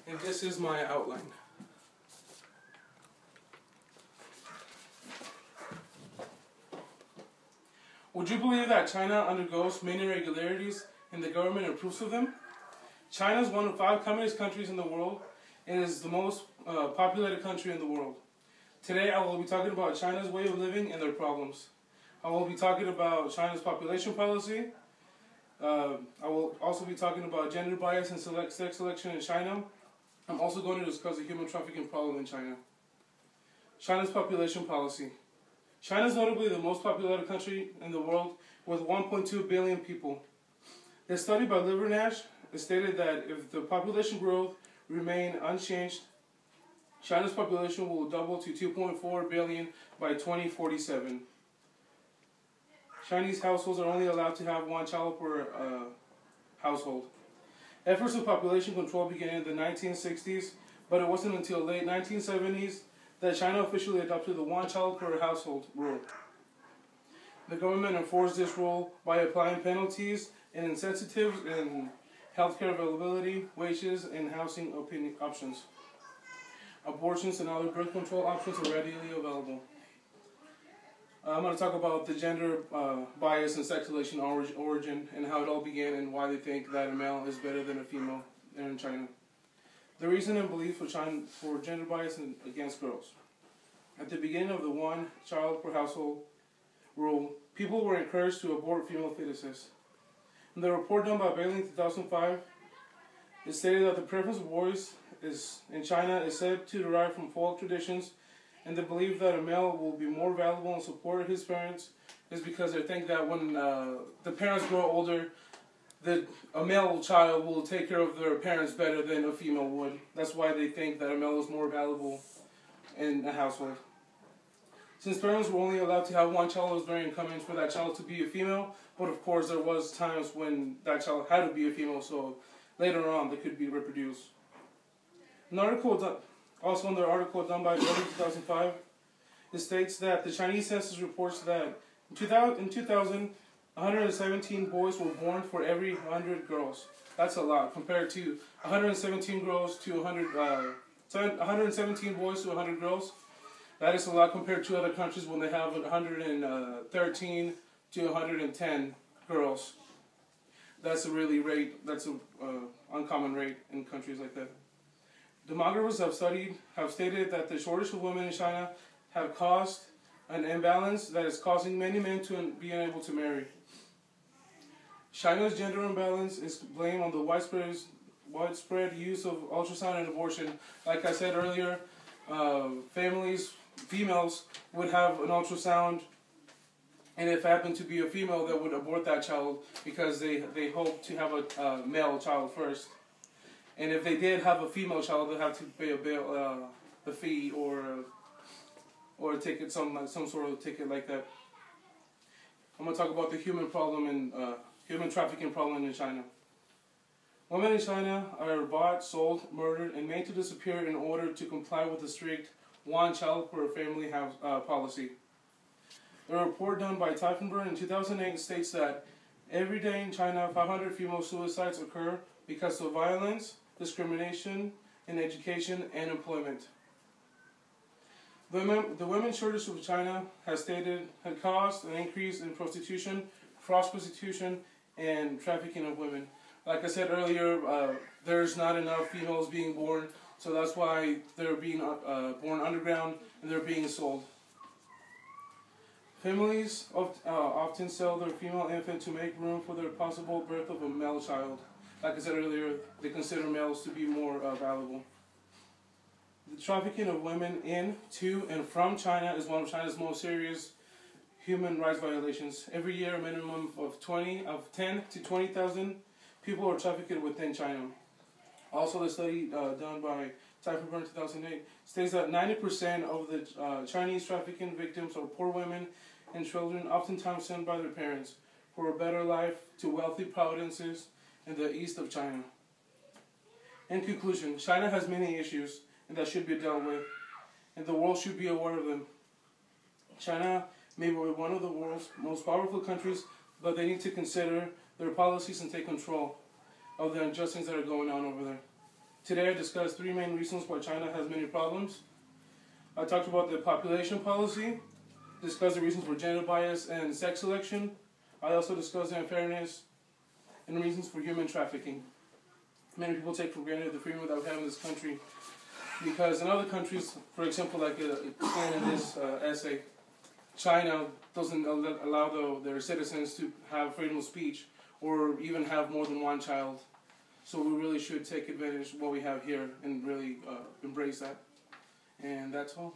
And this is my outline. Would you believe that China undergoes many irregularities and the government approves of them? China is one of 5 communist countries in the world and is the most populated country in the world. Today I will be talking about China's way of living and their problems. I will be talking about China's population policy. I will also be talking about gender bias and sex selection in China. I'm also going to discuss the human trafficking problem in China. China's population policy. China is notably the most populated country in the world with 1.2 billion people. A study by Livernash stated that if the population growth remain unchanged, China's population will double to 2.4 billion by 2047. Chinese households are only allowed to have 1 child per household. Efforts of population control began in the 1960s, but it wasn't until late 1970s that China officially adopted the 1 child per household rule. The government enforced this rule by applying penalties and incentives in healthcare availability, wages, and housing options. Abortions and other birth control options are readily available. I'm going to talk about the gender bias and sex selection origin and how it all began and why they think that a male is better than a female in China. The reason and belief for gender bias against girls. At the beginning of the 1 child per household rule, people were encouraged to abort female fetuses. In the report done by Bailey in 2005, it stated that the preference of boys in China is said to derive from folk traditions, and the belief that a male will be more valuable and support his parents is because they think that when the parents grow older, a male child will take care of their parents better than a female would. That's why they think that a male is more valuable in a household. Since parents were only allowed to have 1 child, it was very incumbent for that child to be a female, but of course there was times when that child had to be a female, so later on they could be reproduced. Also in the article done by Bailey 2005, it states that the Chinese census reports that in 2000, 117 boys were born for every 100 girls. That's a lot compared to 117 girls to 117 boys to 100 girls. That is a lot compared to other countries when they have 113 to 110 girls. That's a really that's an uncommon rate in countries like that. Demographers have stated that the shortage of women in China have caused an imbalance that is causing many men to be unable to marry. China's gender imbalance is blamed on the widespread use of ultrasound and abortion. Like I said earlier, females would have an ultrasound, and if it happened to be a female, they would abort that child because they hope to have a male child first. And if they did have a female child, they'd have to pay the fee or a ticket, some sort of ticket like that. I'm gonna talk about the human trafficking problem in China. Women in China are bought, sold, murdered, and made to disappear in order to comply with the strict 1 child per family policy. A report done by Tiefenberg in 2008 states that every day in China, 500 female suicides occur because of violence, discrimination in education, and employment. The women's shortage of China had caused an increase in prostitution, cross-prostitution, and trafficking of women. Like I said earlier, there's not enough females being born, so that's why they're being born underground and they're being sold. Families often sell their female infant to make room for the possible birth of a male child. Like I said earlier, they consider males to be more valuable. The trafficking of women in, to, and from China is one of China's most serious human rights violations. Every year, a minimum of 10 to 20,000 people are trafficked within China. Also, the study done by Tiefenberg in 2008 states that 90% of the Chinese trafficking victims are poor women and children, oftentimes sent by their parents for a better life to wealthy provinces in the east of China. In conclusion, China has many issues and that should be dealt with, and the world should be aware of them. China may be one of the world's most powerful countries, but they need to consider their policies and take control of the injustices that are going on over there. Today I discussed 3 main reasons why China has many problems. I talked about the population policy, discussed the reasons for gender bias and sex selection. I also discussed the unfairness and reasons for human trafficking. Many people take for granted the freedom that we have in this country because in other countries, for example, like explained in this essay, China doesn't allow their citizens to have freedom of speech or even have more than one child. So we really should take advantage of what we have here and really embrace that. And that's all.